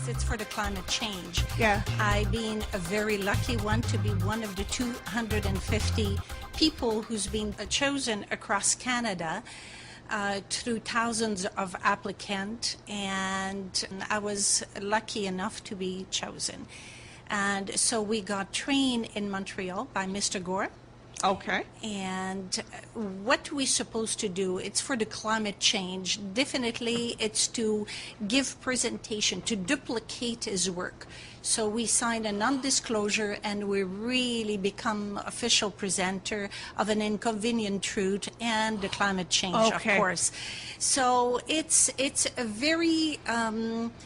it's for the climate change. Yeah. I've been a very lucky one to be one of the 250 people who's been chosen across Canada through thousands of applicants, and I was lucky enough to be chosen. And so we got trained in Montreal by Mr. Gore. Okay. And what we're supposed to do, it's for the climate change. Definitely, it's to give presentation, to duplicate his work. So we signed a non-disclosure, and we really become official presenter of an inconvenient truth and the climate change, Okay. of course. So it's a very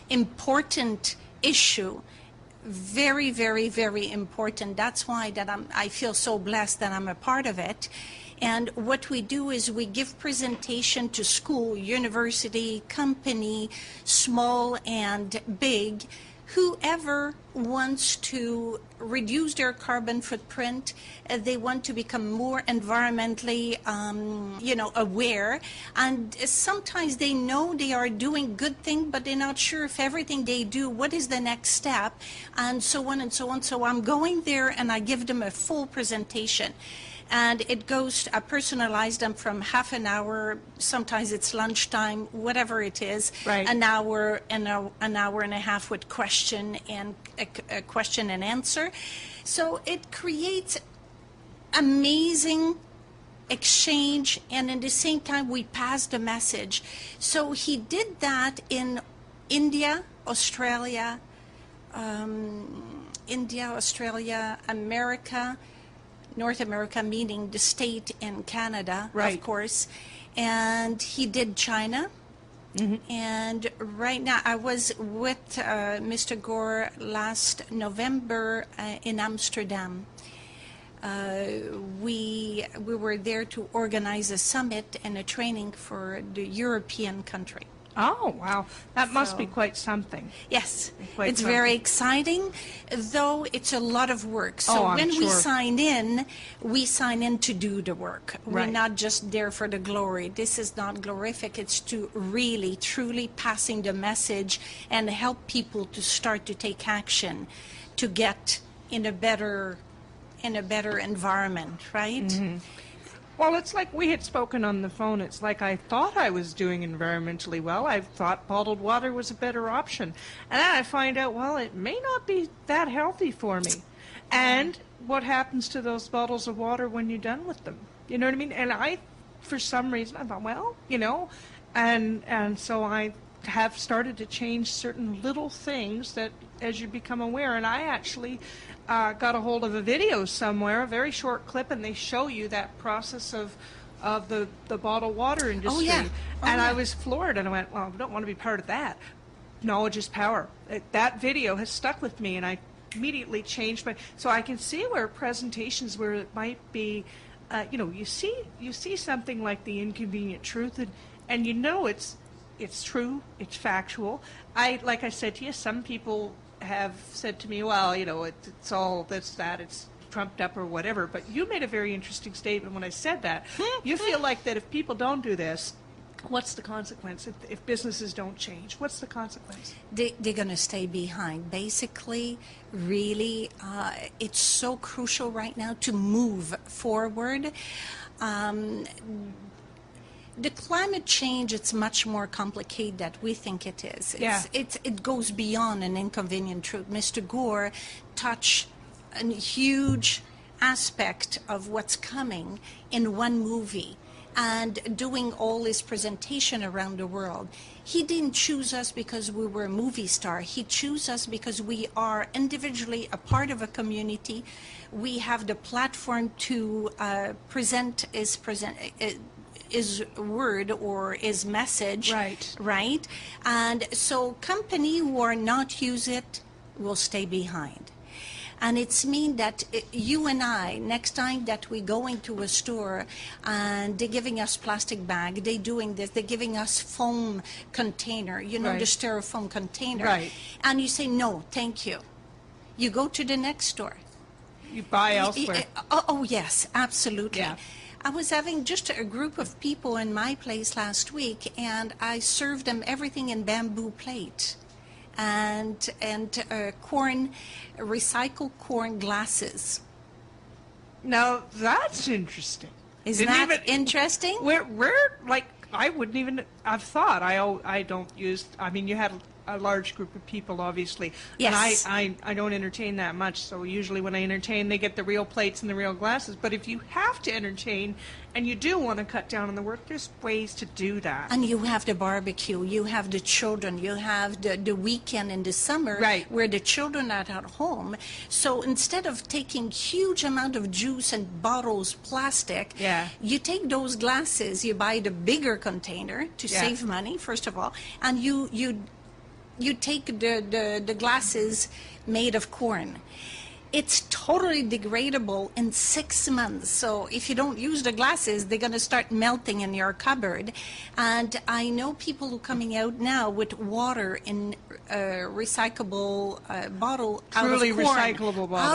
important issue. Very, very, very important. That's why I feel so blessed that I'm a part of it. And what we do is we give presentation to school, university, company, small and big, whoever wants to reduce their carbon footprint, they want to become more environmentally, aware. And sometimes they know they are doing good things, but they're not sure if everything they do, what is the next step, and so on and so on. So I'm going there and I give them a full presentation. And it goes, I personalize them from half an hour, sometimes it's lunchtime, whatever it is, Right. an hour and a half with question and a question and answer. So it creates amazing exchange, and at the same time we pass the message. So he did that in India, Australia, America, North America, meaning the state and Canada, Right. of course. And he did China. Mm-hmm. And right now, I was with Mr. Gore last November in Amsterdam. We were there to organize a summit and a training for the European country. Oh, wow. That must be So- quite something. Yes, Quite it's something. very exciting, though it's a lot of work. So Oh, I'm when we sure. we sign in to do the work. We're Right. not just there for the glory. This is not glorific. It's to really, truly passing the message and help people to start to take action to get in a better environment, right? Mm-hmm. Well, it's like we had spoken on the phone. It's like I thought I was doing environmentally well. I thought bottled water was a better option. And then I find out, well, it may not be that healthy for me. And what happens to those bottles of water when you're done with them? You know what I mean? And I, for some reason, I thought, well, and so I have started to change certain little things that as you become aware. And I actually got a hold of a video somewhere, a very short clip, and they show you that process of the bottled water industry. yeah. Oh, and I yeah. was floored, and I went, well, I don't want to be part of that. Knowledge is power. That video has stuck with me, and I immediately changed so I can see where presentations where it might be, you see something like the inconvenient truth, and it's true, it's factual. Like I said to you, some people have said to me, well, it's all this, that, it's trumped up or whatever, but you made a very interesting statement when I said that. You feel like that if people don't do this, what's the consequence? If businesses don't change, what's the consequence? They're going to stay behind. Basically, really, it's so crucial right now to move forward. The climate change, it's much more complicated than we think it is. It goes beyond an inconvenient truth. Mr. Gore touched a huge aspect of what's coming in one movie and doing all his presentation around the world. He didn't choose us because we were a movie star. He chose us because we are individually a part of a community. We have the platform to present his word or his message. Right. And so company who are not use it will stay behind. And it's mean that you and I, next time that we go into a store and they're giving us plastic bag, they're doing this, they're giving us foam container, the Right. styrofoam container. Right. And you say, no, thank you. You go to the next store. You buy elsewhere. Oh, yes, absolutely. Yeah. I was having just a group of people in my place last week, and I served them everything in bamboo plate. and corn, recycled corn glasses. Now that's interesting. Isn't that interesting? We're like, I wouldn't even have thought. I don't use. I mean, you had a large group of people, obviously. Yes. And I don't entertain that much. So usually when I entertain, they get the real plates and the real glasses. But if you have to entertain and you do want to cut down on the work, there's ways to do that. And you have the barbecue, you have the children, you have the weekend in the summer, Right. where the children are at home. So instead of taking huge amount of juice and bottles plastic, Yeah. you take those glasses, you buy the bigger container to Yeah. save money, first of all, and you take the glasses made of corn. It's totally degradable in 6 months. So if you don't use the glasses, they're going to start melting in your cupboard. And I know people who are coming out now with water in recyclable bottle Truly out of corn. recyclable bottles.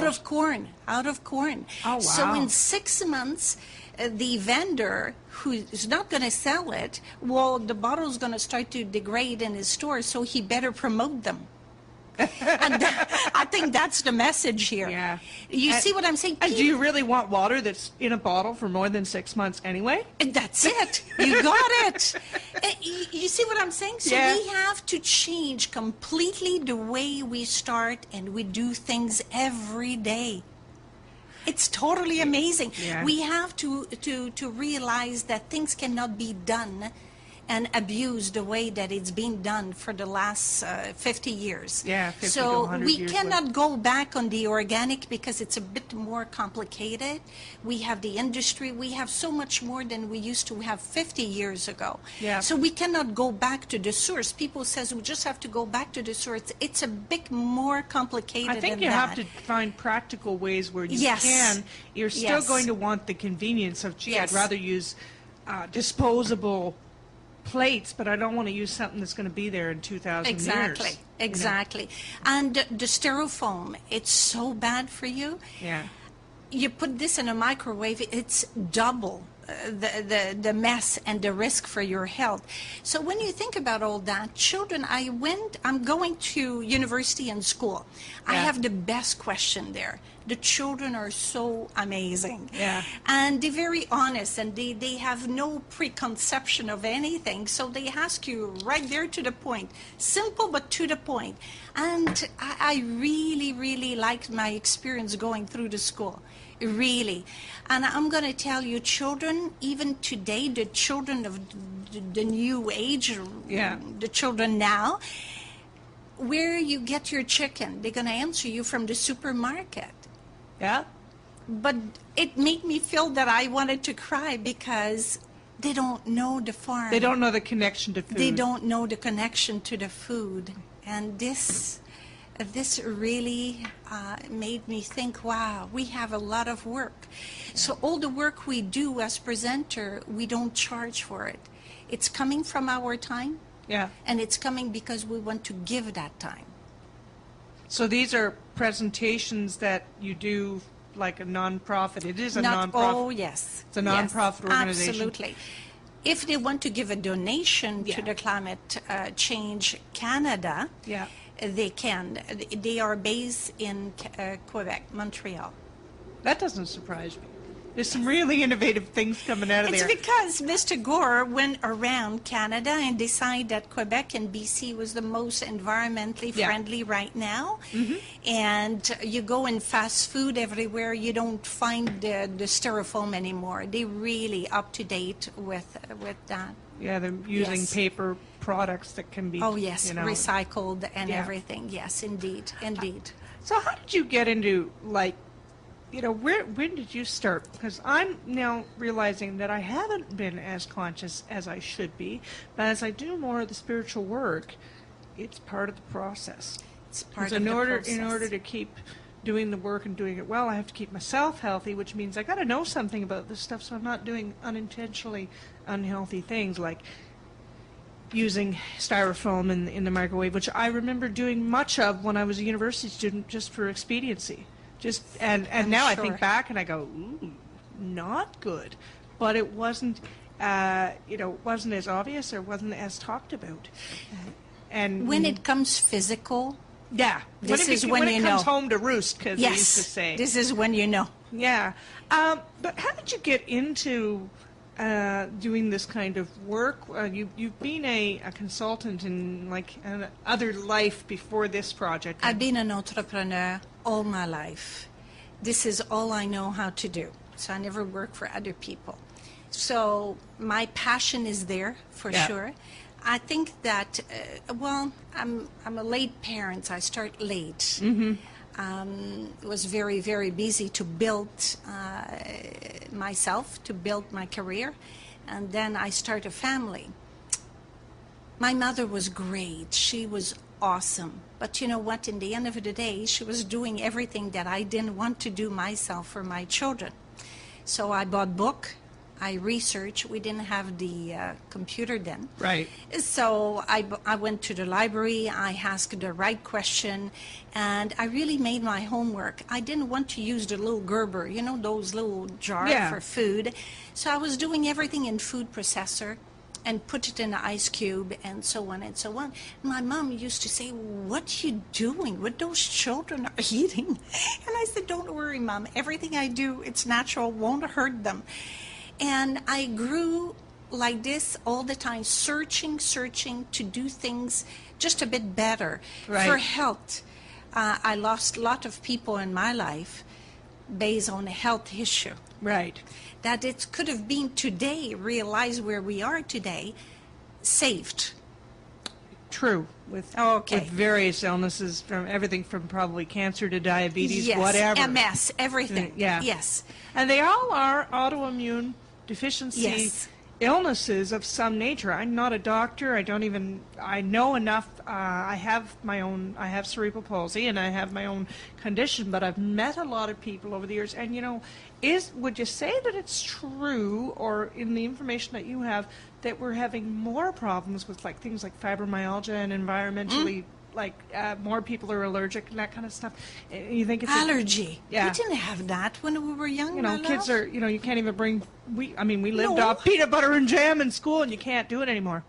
Out of corn. Oh, wow. So in 6 months, the vendor who is not going to sell it, well, the bottle is going to start to degrade in his store, so he better promote them. And I think that's the message here. Yeah. You see what I'm saying? And do you really want water that's in a bottle for more than 6 months anyway? That's it. You got it. You see what I'm saying? So Yeah. we have to change completely the way we start and we do things every day. It's totally amazing. Yeah. We have to realize that things cannot be done and abused the way that it's been done for the last 50 years. Yeah, 50 to so 100 we years cannot go back on the organic because it's a bit more complicated. We have the industry. We have so much more than we used to have 50 years ago. Yeah. So we cannot go back to the source. People says we just have to go back to the source. It's a bit more complicated I think than you that. have to find practical ways where you Yes. can. You're still Yes. going to want the convenience of, gee, Yes. I'd rather use disposable plates, but I don't want to use something that's going to be there in 2,000 Exactly, years. exactly. And the styrofoam, it's so bad for you. Yeah. You put this in a microwave, it's double the mess and the risk for your health. So when you think about all that, children, I'm going to university and school. I Yeah. have the best question there. The children are so amazing. Yeah. And they're very honest and they have no preconception of anything. So they ask you right there to the point. Simple but to the point. And I really, really liked my experience going through the school. Really. And I'm going to tell you, children, even today, the children of the new age, Yeah. the children now, where you get your chicken, they're going to answer you from the supermarket. Yeah. But it made me feel that I wanted to cry because they don't know the farm. They don't know the connection to food. They don't know the connection to the food. And this really made me think, wow, we have a lot of work. So all the work we do as presenter, we don't charge for it. It's coming from our time, Yeah. and it's coming because we want to give that time. So these are presentations that you do like a nonprofit. It is a Not, nonprofit. oh, yes. It's a nonprofit Yes, organization. Absolutely. If they want to give a donation Yeah. to the Climate Change Canada, Yeah. they can. They are based in Quebec, Montreal. That doesn't surprise me. There's some really innovative things coming out of It's there. because Mr. Gore went around Canada and decided that Quebec and BC was the most environmentally Yeah. friendly right now. And you go in fast food everywhere, you don't find the styrofoam anymore. They're really up to date with that. Yeah, they're using Yes. paper products that can be, Oh, yes, you know. recycled and Yeah. everything. Yes, indeed, indeed. So how did you get into, like, you know, when did you start? Because I'm now realizing that I haven't been as conscious as I should be, but as I do more of the spiritual work, it's part of the process. It's part 'Cause of in the order process. to keep doing the work and doing it well, I have to keep myself healthy, which means I got to know something about this stuff so I'm not doing unintentionally unhealthy things like using styrofoam in the microwave, which I remember doing much of when I was a university student just for expediency. And now I think sure. back and I go, ooh, not good. But it wasn't, wasn't as obvious or wasn't as talked about. And When it comes physical, yeah, this is when when it you comes know. home to roost, because they used to Yes, say. this is when you know. Yeah. But how did you get into doing this kind of work? You've been a consultant in like other life before this project. I've been an entrepreneur all my life. This is all I know how to do. So I never work for other people. So my passion is there for Yeah. sure. I think that, well, I'm a late parent. I start late. Was very, very busy to build myself, to build my career. And then I start a family. My mother was great. She was awesome. But you know what? In the end of the day, she was doing everything that I didn't want to do myself for my children. So I bought book. I researched. We didn't have the computer then. Right. So I went to the library. I asked the right question. And I really made my homework. I didn't want to use the little Gerber, you know, those little jars Yeah. for food. So I was doing everything in food processor and put it in an ice cube and so on and so on. My mom used to say, "What are you doing? What those children are eating?" And I said, "Don't worry, Mom. Everything I do, it's natural, won't hurt them." And I grew like this all the time, searching to do things just a bit better Right. for health. I lost a lot of people in my life based on a health issue. Right. That it could have been today, realize where we are today, saved. True. With Okay. with various illnesses, from everything from probably cancer to diabetes, Yes, whatever. MS, everything. Yeah. Yes. And they all are autoimmune deficiency Yes. illnesses of some nature. I'm not a doctor. I know enough. I have cerebral palsy and I have my own condition, but I've met a lot of people over the years. And, you know, would you say that it's true, or in the information that you have, that we're having more problems with like things like fibromyalgia and environmentally, like more people are allergic and that kind of stuff? You think it's Allergy. Yeah. We didn't have that when we were young. you know, my kids love. are, you know, you can't even bring, we lived No. off peanut butter and jam in school, and you can't do it anymore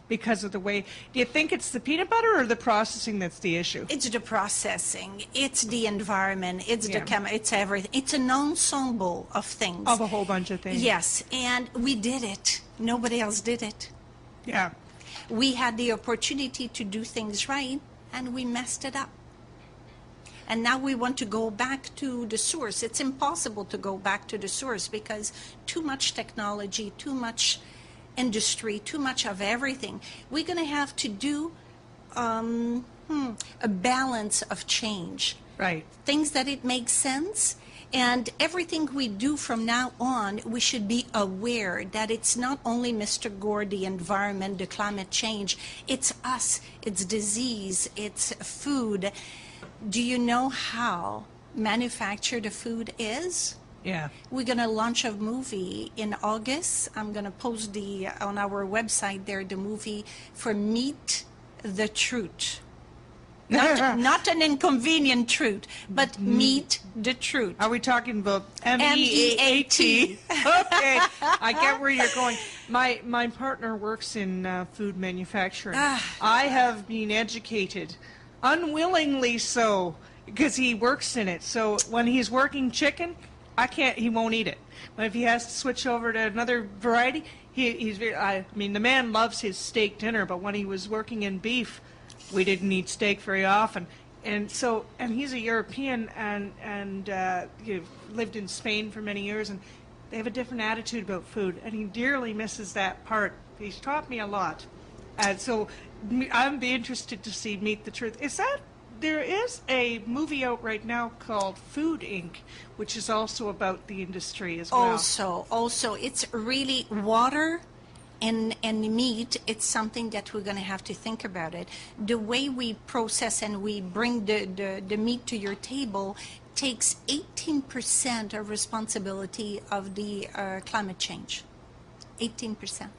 because of the way. Do you think it's the peanut butter or the processing that's the issue? It's the processing. It's the environment. It's Yeah. it's everything. It's an ensemble of things. Of a whole bunch of things. Yes, and we did it. Nobody else did it. Yeah. We had the opportunity to do things right, and we messed it up. And now we want to go back to the source. It's impossible to go back to the source because too much technology, too much industry, too much of everything. We're going to have to do a balance of change. Right. Things that it makes sense. And everything we do from now on, we should be aware that it's not only Mr. Gore, the environment, the climate change. It's us. It's disease. It's food. Do you know how manufactured the food is? Yeah. We're going to launch a movie in August. I'm going to post on our website there the movie for Meet the Truth. Not an inconvenient truth, but meet the truth. Are we talking about M-E-A-T? Okay, I get where you're going. My partner works in food manufacturing. I have been educated, unwillingly so, because he works in it. So when he's working chicken, he won't eat it. But if he has to switch over to another variety, he's very, I mean, the man loves his steak dinner, but when he was working in beef, we didn't eat steak very often. And he's a European and lived in Spain for many years, and they have a different attitude about food, and he dearly misses that part. He's taught me a lot. And so I'd be interested to see Meet the Truth. There is a movie out right now called Food Inc., which is also about the industry as well. Also, it's really water and meat. It's something that we're going to have to think about it. The way we process and we bring the meat to your table takes 18% of responsibility of the climate change. 18%.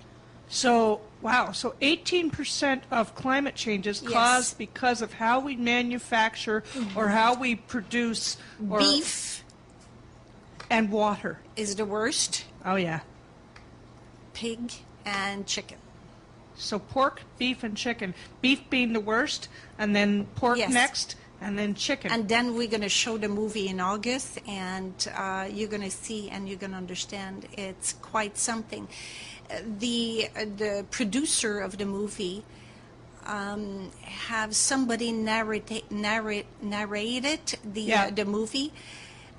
So, wow, so 18% of climate change is caused because of how we manufacture or how we produce Beef and water. is the worst. Oh, yeah. Pig and chicken. So pork, beef, and chicken. Beef being the worst, and then pork Yes. next, and then chicken. And then we're going to show the movie in August, and you're going to see and you're going to understand it's quite something. The producer of the movie have somebody narrate the movie,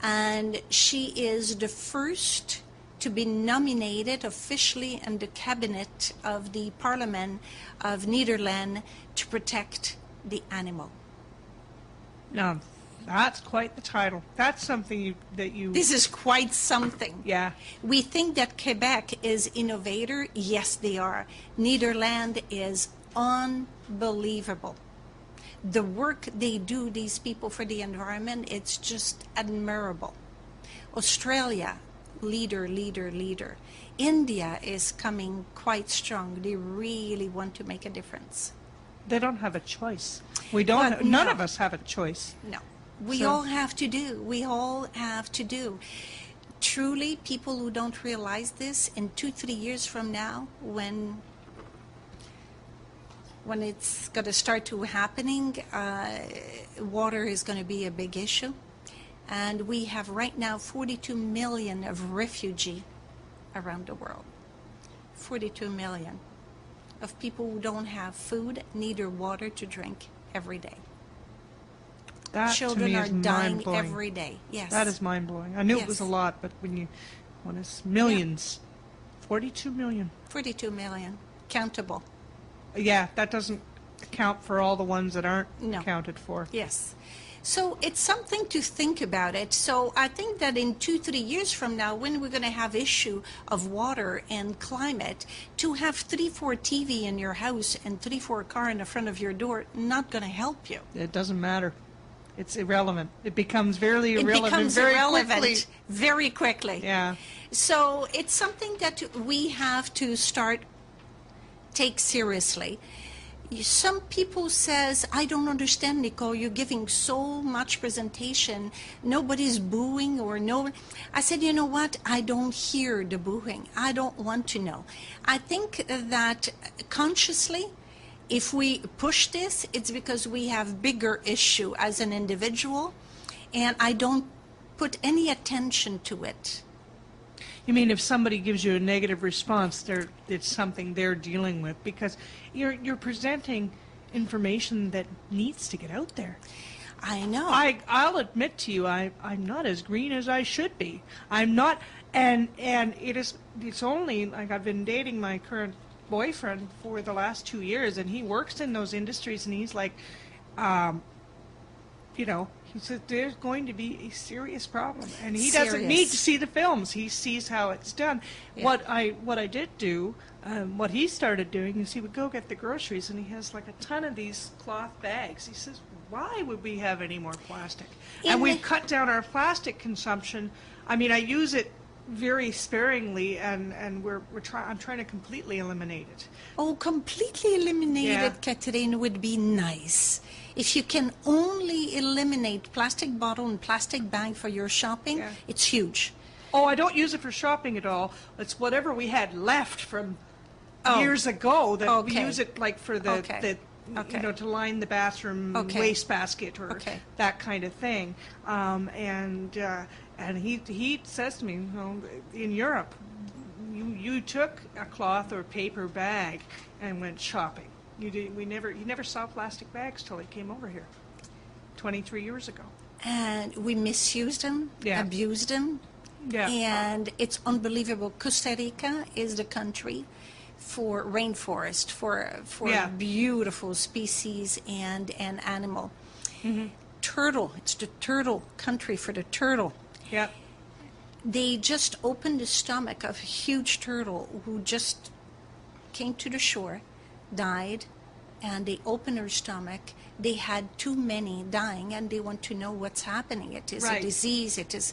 and she is the first to be nominated officially in the cabinet of the Parliament of Netherlands to protect the animal. Now, that's quite the title. That's something that you... This is quite something. Yeah. We think that Quebec is innovator. Yes, they are. Netherlands is unbelievable. The work they do, these people, for the environment, it's just admirable. Australia, leader. India is coming quite strong. They really want to make a difference. They don't have a choice. We don't. But None no. of us have a choice. No. We So- all have to do. We all have to do. Truly, people who don't realize this, in 2-3 years from now, when it's going to start to happening, water is going to be a big issue. And we have right now 42 million of refugees around the world. 42 million of people who don't have food, neither water to drink every day. That to Children me are is dying mind-blowing. every day. Yes. That is mind-blowing. I knew it was a Yes. lot, but when it's millions, 42 million. 42 million. Countable. Yeah, that doesn't account for all the ones that aren't No. accounted for. Yes. So it's something to think about it. So I think that in 2-3 years from now, when we're going to have issue of water and climate, to have 3-4 TV in your house and 3-4 car in the front of your door, not going to help you. It doesn't matter. It's irrelevant. It becomes very It irrelevant becomes very irrelevant quickly. very quickly. Yeah. So it's something that we have to start take seriously. Some people says, I don't understand, Nikole, you're giving so much presentation, nobody's booing or no. I said, you know what, I don't hear the booing. I don't want to know. I think that consciously, if we push this, it's because we have bigger issue as an individual, and I don't put any attention to it. You mean if somebody gives you a negative response, it's something they're dealing with, because you're presenting information that needs to get out there. I know. I'll admit to you, I'm not as green as I should be. I'm not, and it's only like I've been dating my current boyfriend for the last 2 years, and he works in those industries, and he's like, he said there's going to be a serious problem, and he doesn't need to see the films. He sees how it's done. Yeah. What I did do, what he started doing is he would go get the groceries, and he has like a ton of these cloth bags. He says, why would we have any more plastic? And we've cut down our plastic consumption. I mean, I use it very sparingly, and I'm trying to completely eliminate it. Oh, completely eliminate Yeah. it, Catherine, would be nice. If you can only eliminate plastic bottle and plastic bag for your shopping, Yeah. it's huge. Oh, I don't use it for shopping at all. It's whatever we had left from Oh. years ago that we Okay. use it like for the Okay. Okay. to line the bathroom Okay. wastebasket or Okay. that kind of thing. And he says to me, in Europe, you took a cloth or paper bag and went shopping. You never saw plastic bags till they came over here 23 years ago. And we misused them, Yeah. abused them, Yeah. and it's unbelievable. Costa Rica is the country for rainforest, for Yeah. beautiful species and animal. Mm-hmm. Turtle, it's the turtle country for the turtle. Yeah. They just opened the stomach of a huge turtle who just came to the shore, died, and they opened her stomach. They had too many dying, and they want to know what's happening. It is Right. a disease. It is.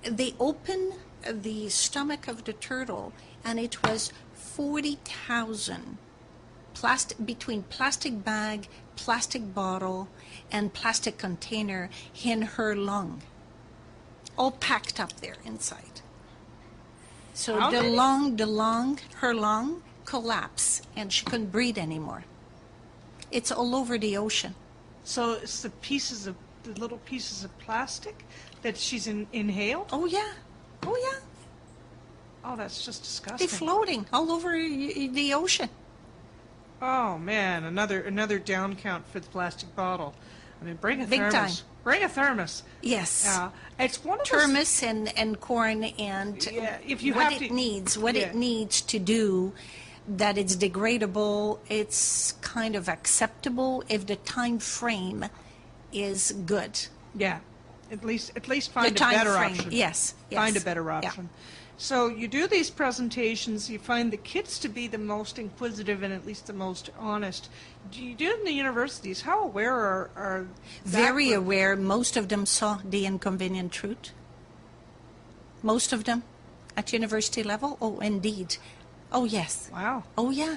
They opened the stomach of the turtle, and it was 40,000 between plastic bag, plastic bottle, and plastic container in her lung, all packed up there inside. So How her many? lung, collapse and she couldn't breathe anymore. It's all over the ocean. So it's the little pieces of plastic that she's inhaled? Oh yeah, oh yeah. Oh, that's just disgusting. They're floating all over the ocean. Oh man, another down count for the plastic bottle. I mean, bring a Big thermos. time. Bring a thermos. Yes. It's one of those. Thermos and corn and Yeah, if you what have it to, needs, what yeah. it needs to do, that it's degradable, it's kind of acceptable if the time frame is good. Yeah, at least find a time better frame, option. yes, Find a yes, better yeah. option. So you do these presentations. You find the kids to be the most inquisitive and at least the most honest. Do you do it in the universities? How aware are Very aware. Most of them saw the inconvenient truth. Most of them at university level. Oh, indeed. Oh, yes. Wow. Oh, yeah.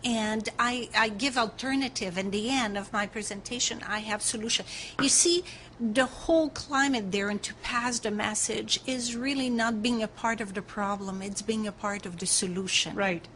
And I give alternative. In the end of my presentation, I have solution. You see, the whole climate there, and to pass the message, is really not being a part of the problem. It's being a part of the solution. Right.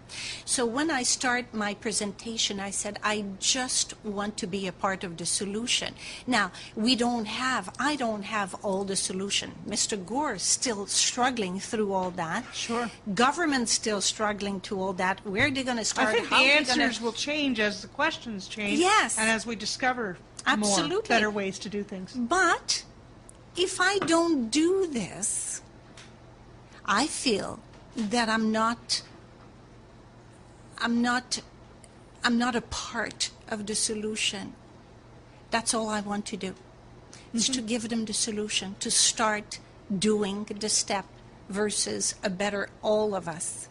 So when I start my presentation, I said, I just want to be a part of the solution. Now, I don't have all the solution. Mr. Gore is still struggling through all that. Sure. Government's still struggling to all that. Where are they going to start? I think the How are they answers gonna... will change as the questions change. Yes. And as we discover Absolutely. more better ways to do things. But if I don't do this, I feel that I'm not a part of the solution. That's all I want to do, is to give them the solution, to start doing the step versus a better all of us.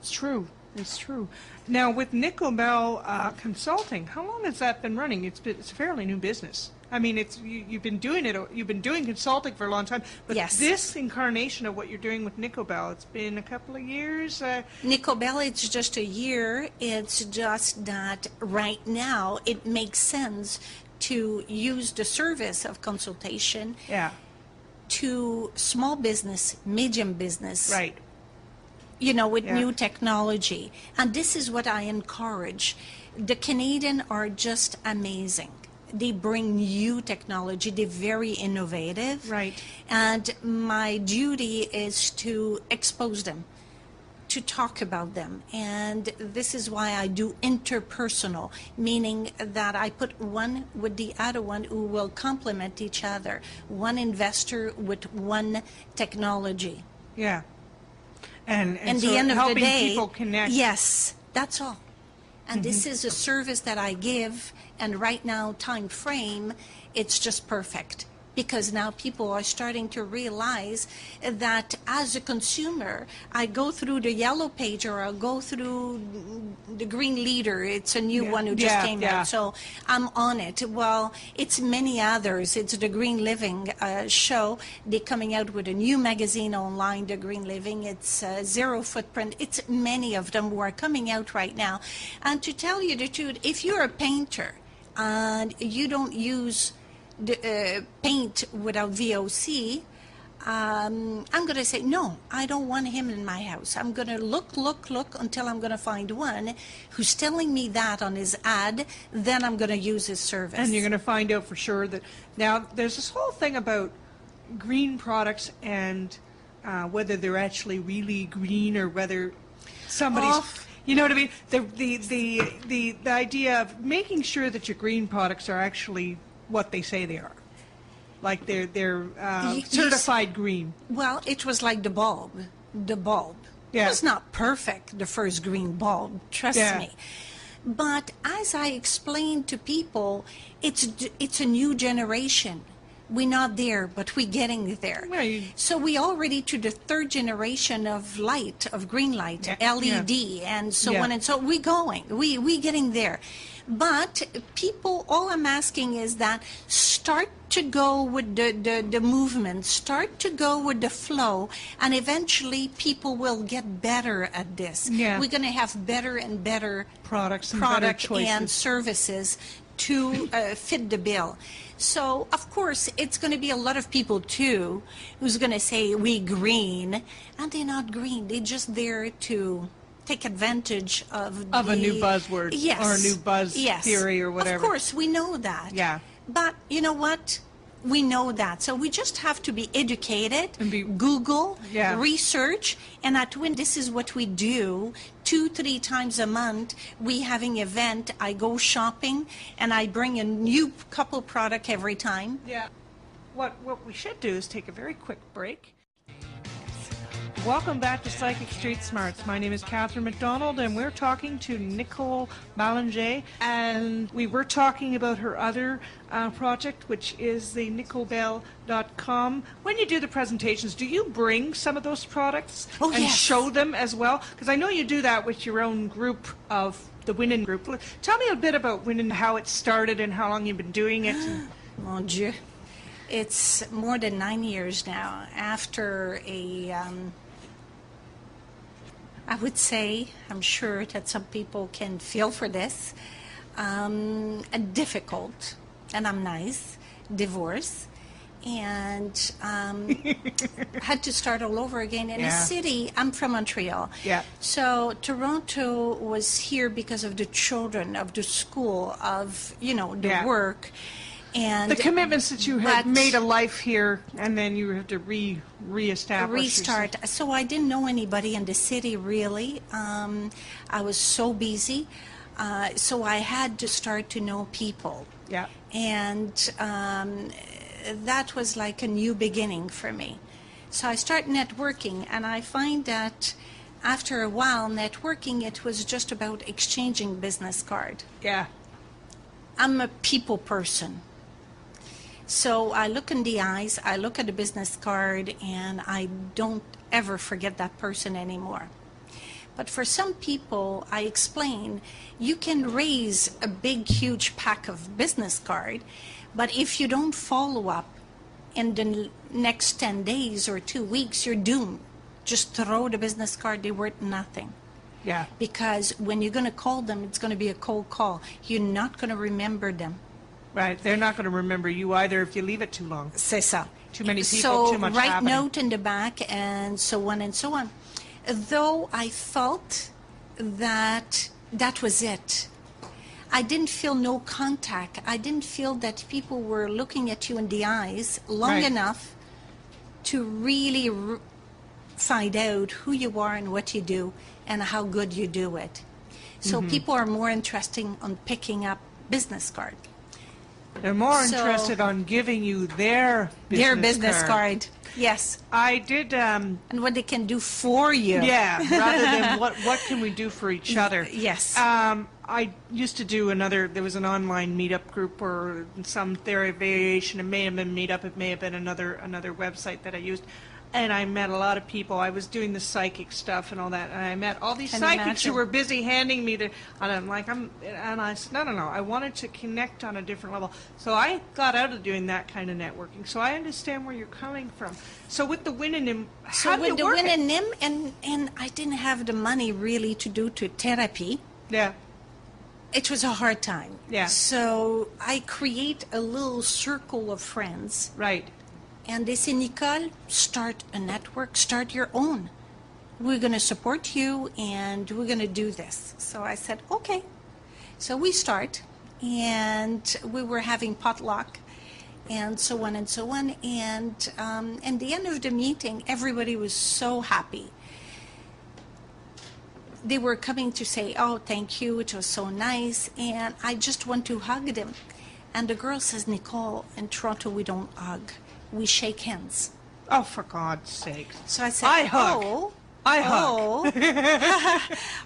It's true. It's true. Now, with Nikole Consulting, how long has that been running? It's a fairly new business. I mean, you've been doing it. You've been doing consulting for a long time. But Yes. this incarnation of what you're doing with Nikole, it's been a couple of years. Nikole, it's just a year. It's just that right now it makes sense to use the service of consultation Yeah. to small business, medium business. Right. You know, with Yeah. new technology. And this is what I encourage. The Canadians are just amazing. They bring new technology. They're very innovative. Right. And my duty is to expose them, to talk about them. And this is why I do interpersonal, meaning that I put one with the other one who will complement each other. One investor with one technology. Yeah. And And so the end of the helping day, people connect. yes, that's all. And this is a service that I give, and right now, time frame, it's just perfect. Because now people are starting to realize that as a consumer, I go through the yellow page or I'll go through the green leader. It's a new Yeah. one who just came Yeah. out. So I'm on it. Well, it's many others. It's the Green Living show. They're coming out with a new magazine online, The Green Living. It's Zero Footprint. It's many of them who are coming out right now. And to tell you the truth, if you're a painter and you don't use the paint without VOC, I'm going to say, no, I don't want him in my house. I'm going to look until I'm going to find one who's telling me that on his ad, then I'm going to use his service. And you're going to find out for sure that now there's this whole thing about green products and whether they're actually really green or whether somebody's, you know what I mean? The idea of making sure that your green products are actually what they say they are, like they're certified green. Well, it was like the bulb. Yeah. It was not perfect, the first green bulb, trust Yeah. me. But as I explained to people, it's a new generation. We're not there, but we're getting there. Well, So we already to the third generation of light, of green light, Yeah. LED, and so Yeah. on and so. We're going. We're getting there. But people, all I'm asking is that start to go with the movement, start to go with the flow, and eventually people will get better at this. Yeah. We're going to have better and better Products and better choices. and services to fit the bill. So, of course, it's going to be a lot of people, too, who's going to say, we green, and they're not green. They're just there to take advantage of a new buzzword, yes, or a new buzz yes, theory or whatever. Of course, we know that. Yeah. But you know what? We know that. So we just have to be educated, And Google, Yeah. research, and at Win, this is what we do. 2-3 times a month, we having event. I go shopping, and I bring a new couple product every time. Yeah. What we should do is take a very quick break. Welcome back to Psychic Street Smarts. My name is Catherine McDonald, and we're talking to Nikole Belanger, and we were talking about her other project, which is the nicolebell.com. When you do the presentations, do you bring some of those products and yes. show them as well? Because I know you do that with your own group of the Winnin Group. Tell me a bit about Winnin, how it started and how long you've been doing it. Mon Dieu. It's more than 9 years now after I would say, I'm sure that some people can feel for this, a difficult, and I'm nice, divorce, and had to start all over again in a city. I'm from Montreal. Yeah. So Toronto was here because of the children, of the school, of, the work. And the commitments that you had made a life here, and then you have to reestablish restart. yourself. So I didn't know anybody in the city really. I was so busy, so I had to start to know people. Yeah. And that was like a new beginning for me. So I start networking, and I find that after a while, networking, it was just about exchanging business card. Yeah. I'm a people person. So I look in the eyes, I look at the business card, and I don't ever forget that person anymore. But for some people, I explain, you can raise a big, huge pack of business card, but if you don't follow up in the next 10 days or 2 weeks, you're doomed. Just throw the business card, they're worth nothing. Yeah. Because when you're going to call them, it's going to be a cold call. You're not going to remember them. Right. They're not going to remember you either if you leave it too long. C'est ça. Too many people, so too much write happening. note in the back, and so on and so on. Though I felt that that was it. I didn't feel no contact. I didn't feel that people were looking at you in the eyes long enough to really find out who you are and what you do and how good you do it. So people are more interested on picking up business card. They're more interested on giving you their business card. Yes. I did. And what they can do for you. Yeah, rather than what can we do for each other. Yes. I used to do there was an online meetup group or some variation. It may have been Meetup. It may have been another website that I used. And I met a lot of people. I was doing the psychic stuff and all that, and I met all these psychics who were busy handing me and I'm like, and I said, no, I wanted to connect on a different level. So I got out of doing that kind of networking. So I understand where you're coming from. So with the Winnin, how did you work it? And I didn't have the money really to do to therapy. Yeah. It was a hard time. Yeah. So I create a little circle of friends. Right. And they say, Nikole, start a network, start your own. We're going to support you, and we're going to do this. So I said, okay. So we start, and we were having potluck, and so on and so on. And at the end of the meeting, everybody was so happy. They were coming to say, oh, thank you, it was so nice, and I just want to hug them. And the girl says, Nikole, in Toronto, we don't hug. We shake hands. Oh, for God's sake. So I said, I hug. I hug.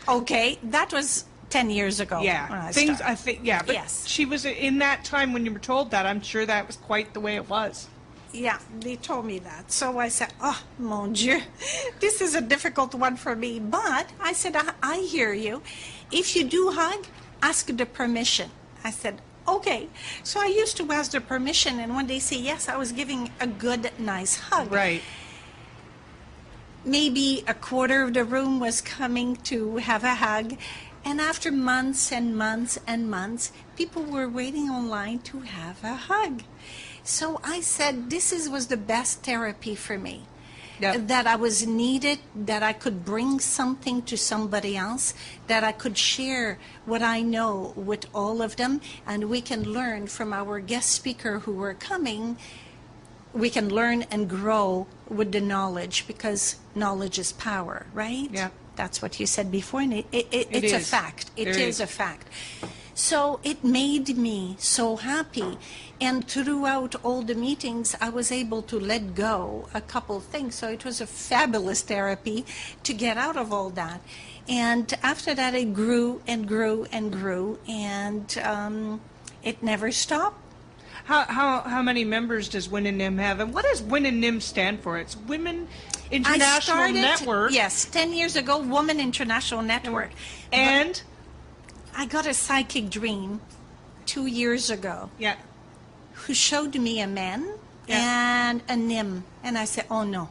Okay, that was 10 years ago. Yeah. I think, yeah. But yes. She was in that time when you were told that. I'm sure that was quite the way it was. Yeah, they told me that. So I said, oh, mon Dieu, this is a difficult one for me. But I said, I hear you. If you do hug, ask the permission. I said, okay. So I used to ask the permission, and when they say yes, I was giving a good, nice hug. Right. Maybe a quarter of the room was coming to have a hug, and after months and months and months, people were waiting online to have a hug. So I said, was the best therapy for me. Yep. that I was needed, that I could bring something to somebody else, that I could share what I know with all of them, and we can learn from our guest speaker who were coming. We can learn and grow with the knowledge, because knowledge is power, right? Yeah. That's what you said before, and it's a is. fact. It There is is. a fact. So it made me so happy. And throughout all the meetings, I was able to let go a couple things. So it was a fabulous therapy to get out of all that. And after that, it grew and grew and grew, and it never stopped. How many members does Win and Nim have, and what does Win and Nim stand for? It's Women International Network. Yes, 10 years ago, Women International Network. And I got a psychic dream 2 years ago yeah, who showed me a man Yeah. and a nim. And I said, oh no,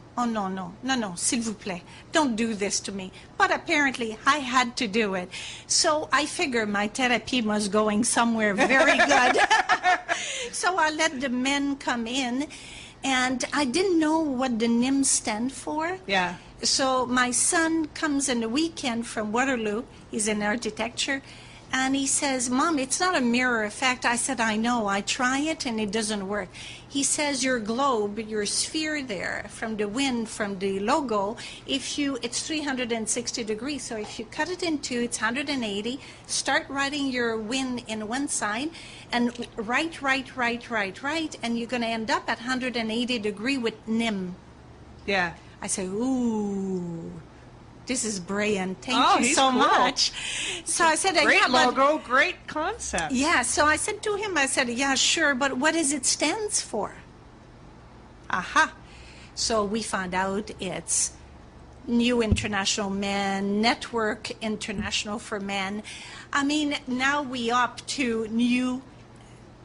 s'il vous plaît, don't do this to me. But apparently I had to do it. So I figure my therapy was going somewhere very good. So I let the men come in, and I didn't know what the nim stand for. yeah. So my son comes in the weekend from Waterloo. He's in architecture. And he says, Mom, it's not a mirror effect. I said, I know. I try it and it doesn't work. He says, your globe, your sphere there, from the wind, from the logo, it's 360 degrees. So if you cut it in two, it's 180. Start writing your wind in one side and right, and you're going to end up at 180 degree with Nim. Yeah. I say, ooh, this is brilliant. Thank Oh, you he's so cool. much. So I said, Great yeah, but, logo, great concept. yeah. So I said to him, I said, yeah, sure, but what does it stands for? Aha. So we found out it's New International Men, Network International for Men. I mean, now we up to New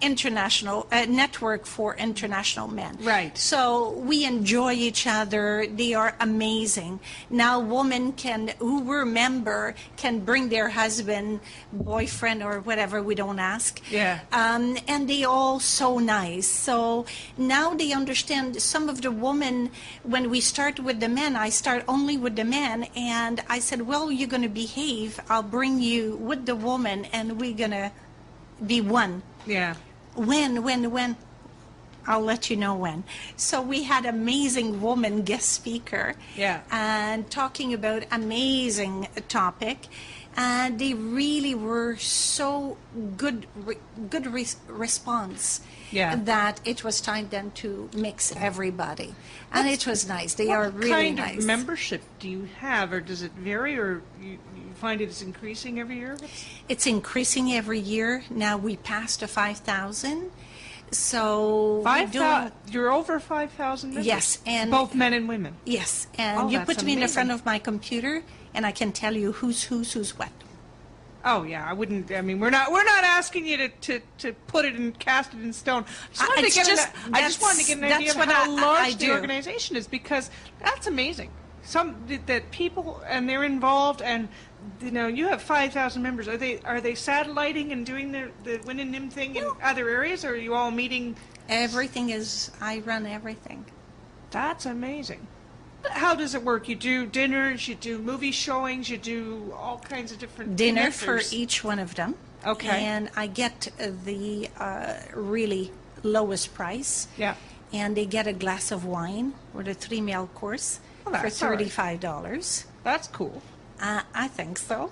International Network for International Men. Right. So we enjoy each other. They are amazing. Now women who were a member can bring their husband, boyfriend, or whatever, we don't ask. Yeah. And they all so nice. So now they understand. Some of the women, when we start with the men, I start only with the men, and I said, well, you're going to behave. I'll bring you with the woman, and we're going to be one. Yeah. When? I'll let you know when. So we had amazing woman guest speaker. Yeah. And talking about amazing topic. And they really were so good response. Yeah. That it was time then to mix everybody. And it was nice. They are really What kind nice. of membership do you have, or does it vary, or you find it's increasing every year? It's increasing every year. Now we passed the 5,000. So we're doing- You're over 5,000 members? Yes, and both men and women? yes, and Oh, you that's put me in the front amazing. of my computer, and I can tell you who's what. Oh yeah, I wouldn't. I mean, we're not asking you to put it and cast it in stone. I It's just just- wanted to get an that's idea of what how I large the do. organization is, because that's amazing. That people, and they're involved, and you have 5,000 members. Are they satelliting and doing the Win and Nim thing in other areas, or are you all meeting? Everything I run everything. That's amazing. How does it work? You do dinners, you do movie showings, you do all kinds of different Dinner for connectors. each one of them. Okay. And I get the really lowest price. Yeah. And they get a glass of wine with a 3-meal course Oh, for that's all right. $35. That's cool. I think so.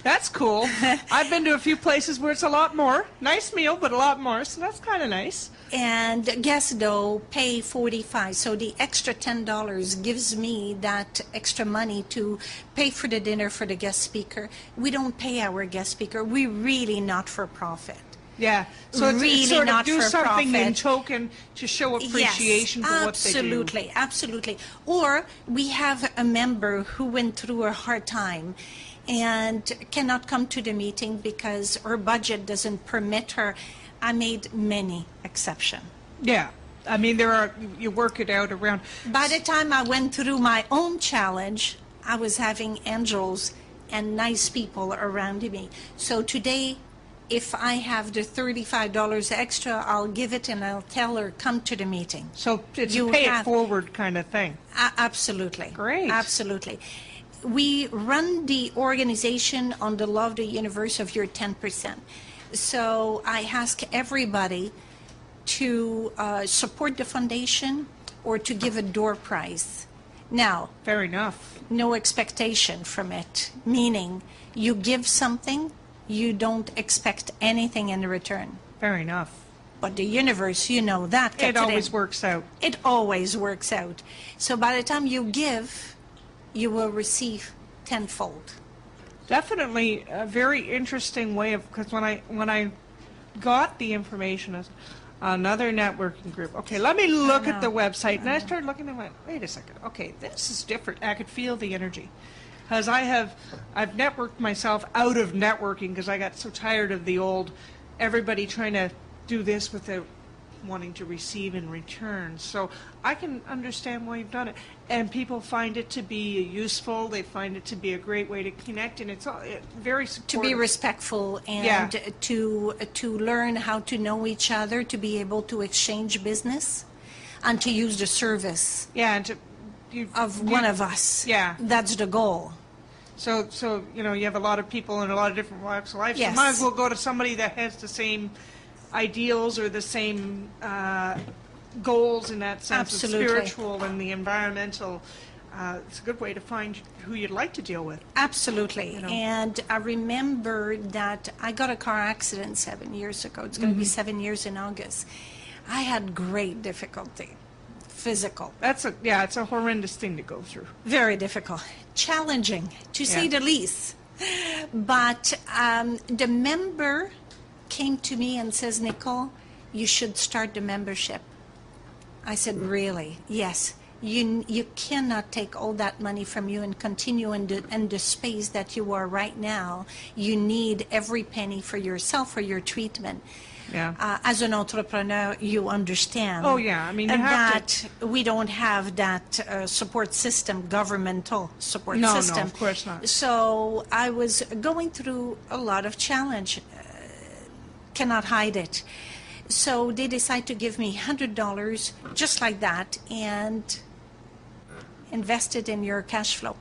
That's cool. I've been to a few places where it's a lot more. Nice meal, but a lot more, so that's kind of nice. And guests, though, pay $45. So the extra $10 gives me that extra money to pay for the dinner for the guest speaker. We don't pay our guest speaker. We're really not for profit. Yeah. So it's Really sort of not do for something in profit. token to show appreciation Yes, for what they do. absolutely, absolutely. Or we have a member who went through a hard time and cannot come to the meeting because her budget doesn't permit her. I made many exceptions. Yeah. I mean, you work it out around. By the time I went through my own challenge, I was having angels and nice people around me. So today, if I have the $35 extra, I'll give it and I'll tell her, come to the meeting. So it's You a pay it have- forward kind of thing. Absolutely. Great. Absolutely. We run the organization on the law of the universe of your 10%. So I ask everybody to support the foundation or to give a door prize. Now, Fair enough. no expectation from it, meaning you give something, you don't expect anything in return. Fair enough. But the universe, you know that. It gets always in. works out. It always works out. So by the time you give, you will receive tenfold. Definitely a very interesting way of, because when I got the information as another networking group, okay, let me look at the website, and I started looking and went, wait a second, okay, this is different. I could feel the energy. Because I've networked myself out of networking because I got so tired of the old everybody trying to do this without wanting to receive in return. So I can understand why you've done it. And people find it to be useful. They find it to be a great way to connect, and it's very supportive. To be respectful and to learn how to know each other, to be able to exchange business, and to use the service Yeah, and one of us. Yeah. That's the goal. So you know, you have a lot of people in a lot of different walks of life. Yes. So might as well go to somebody that has the same ideals or the same goals in that sense, Absolutely. the spiritual and the environmental. It's a good way to find who you'd like to deal with. Absolutely. You know. And I remember that I got a car accident 7 years ago. It's going to be 7 years in August. I had great difficulty, physical. It's a horrendous thing to go through. Very difficult, challenging, to say the least. But the member came to me and says, Nikole, you should start the membership. I said, really? Yes. You cannot take all that money from you and continue in the space that you are right now. You need every penny for yourself, for your treatment. Yeah. As an entrepreneur, you understand. Oh, yeah. I mean, you have that we don't have that support system, governmental support No, system. no, of course not. So I was going through a lot of challenge. Cannot hide it. So they decide to give me $100 just like that and invest it in your cash flow.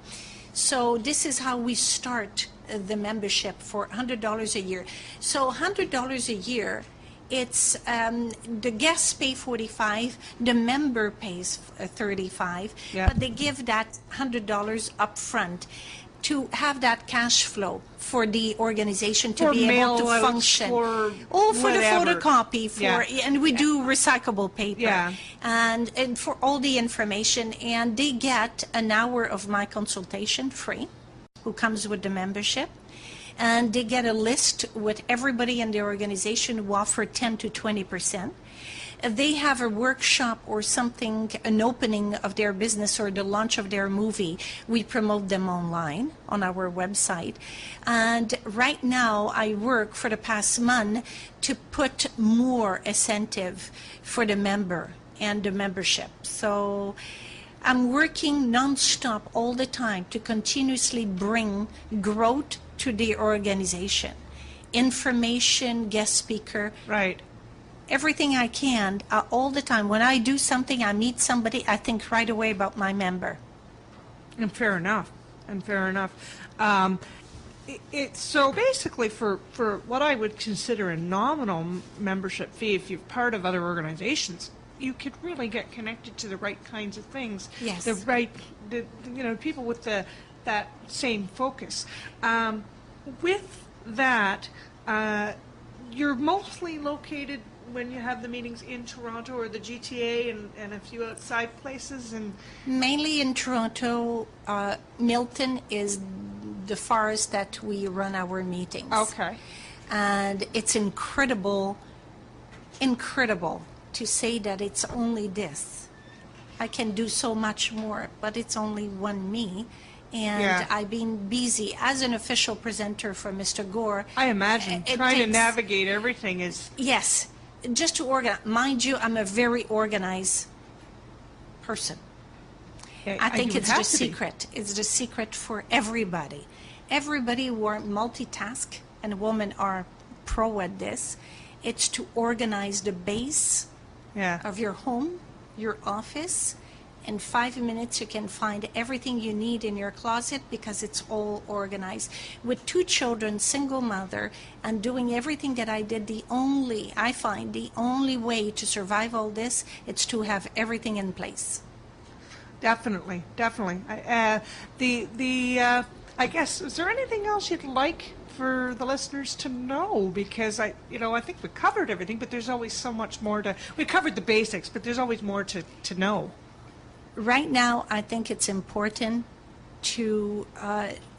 So this is how we start the membership for $100 a year. So $100 a year, it's the guests pay $45, the member pays $35, Yeah. but they give that $100 up front to have that cash flow for the organization to For be able to mail-outs, function. for Oh, for whatever. the photocopy, and we do recyclable paper, Yeah. and for all the information, and they get an hour of my consultation free, who comes with the membership, and they get a list with everybody in the organization who offer 10 to 20%. They have a workshop or something, an opening of their business or the launch of their movie. We promote them online on our website. And right now, I work for the past month to put more incentive for the member and the membership. So I'm working nonstop all the time to continuously bring growth to the organization. Information, guest speaker, Right. everything I can, all the time. When I do something, I meet somebody, I think right away about my member. And fair enough. So basically, for what I would consider a nominal membership fee, if you're part of other organizations, you could really get connected to the right kinds of things. Yes. People with that same focus. With that, you're mostly located when you have the meetings in Toronto or the GTA and a few outside places, and Mainly in Toronto. Milton is the farthest that we run our meetings. okay. And it's incredible to say that it's only this. I can do so much more, but it's only one me. And Yeah. I've been busy as an official presenter for Mr. Gore. I imagine It trying to takes- navigate everything is Yes, just to organize. Mind you, I'm a very organized person. I think you it's have the to be. secret. It's the secret for everybody. Everybody who are multitask, and women are pro at this. It's to organize the base Yeah. of your home, your office. In 5 minutes, you can find everything you need in your closet because it's all organized. With 2 children, single mother, and doing everything that I did, I find the only way to survive all this is to have everything in place. Definitely, definitely. I guess, is there anything else you'd like for the listeners to know? Because I think we covered everything, but there's always so much more we covered the basics, but there's always more to know. Right now, I think it's important to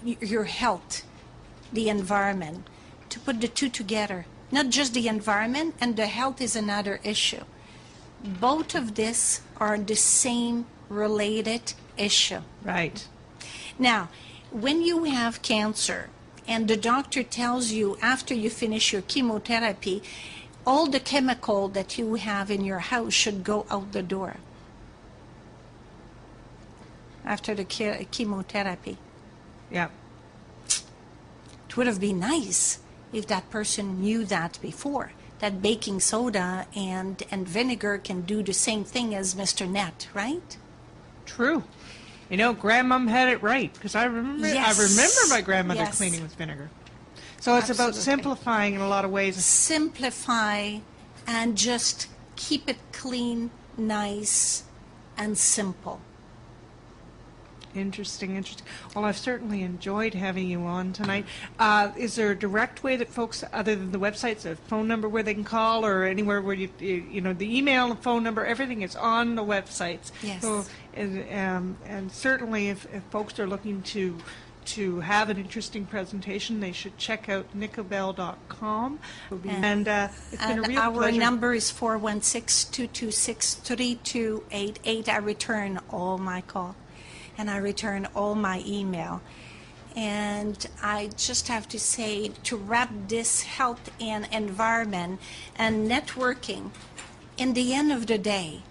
your health, the environment, to put the two together. Not just the environment, and the health is another issue. Both of this are the same related issue. Right. Now, when you have cancer and the doctor tells you after you finish your chemotherapy, all the chemical that you have in your house should go out the door after the chemotherapy. Yeah. It would have been nice if that person knew that before, that baking soda and vinegar can do the same thing as Mr. Net, right? True. Grandmom had it right, because I remember my grandmother cleaning with vinegar. So it's about simplifying in a lot of ways. Simplify and just keep it clean, nice, and simple. Interesting. Well, I've certainly enjoyed having you on tonight. Is there a direct way that folks, other than the websites, a phone number where they can call, or anywhere where the email and phone number, everything is on the websites? Yes. So, and certainly, if folks are looking to have an interesting presentation, they should check out nicolebel.com. And it's been a real our pleasure. number is 416-226-3288. I return all my call. And I return all my email. And I just have to say, to wrap this health and environment and networking, in the end of the day,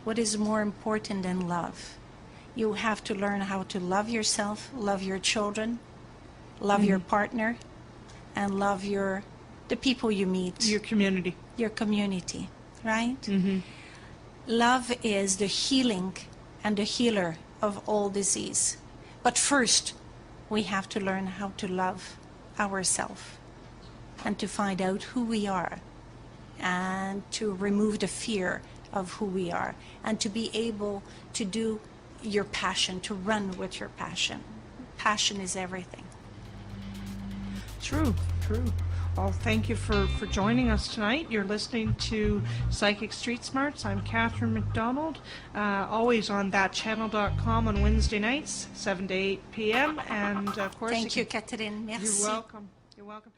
what is more important than love? You have to learn how to love yourself, love your children, love your partner, and love the people you meet. Your community. Your community, right? Mm-hmm. Love is the healing and the healer of all disease. But first, we have to learn how to love ourselves and to find out who we are and to remove the fear of who we are and to be able to do your passion, to run with your passion. Passion is everything. True. Well, thank you for joining us tonight. You're listening to Psychic Street Smarts. I'm Catherine McDonald, always on thatchannel.com on Wednesday nights, 7 to 8 p.m. And, of course... Thank you, Catherine. Merci. You're welcome.